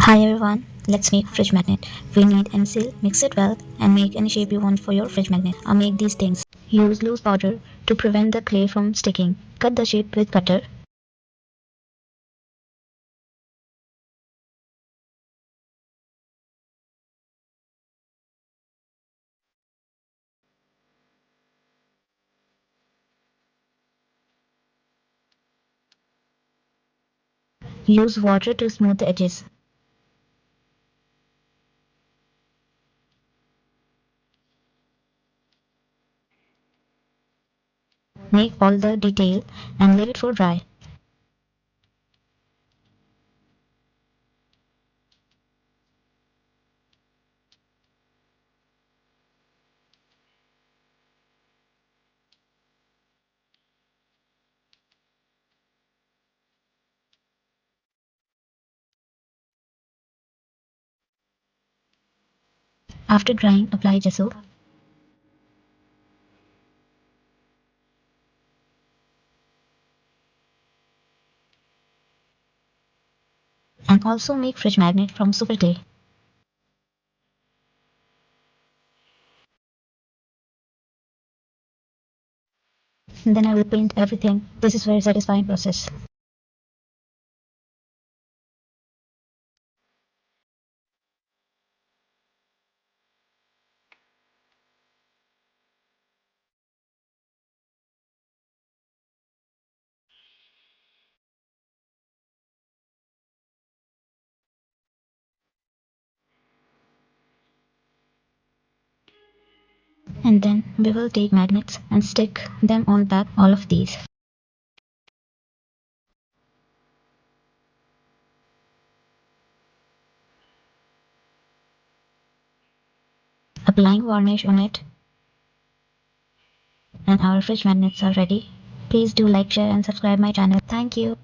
Hi everyone, let's make fridge magnet. We need seal, mix it well, and make any shape you want for your fridge magnet. I'll make these things. Use loose powder to prevent the clay from sticking. Cut the shape with cutter. Use water to smooth the edges. Make all the detail and leave it for dry. After drying, apply gesso and also make fridge magnet from super clay. Then I will paint everything. This is very satisfying process. And then we will take magnets and stick them on back all of these. Applying varnish on it, and our fridge magnets are ready. Please do like, share and subscribe my channel. Thank you.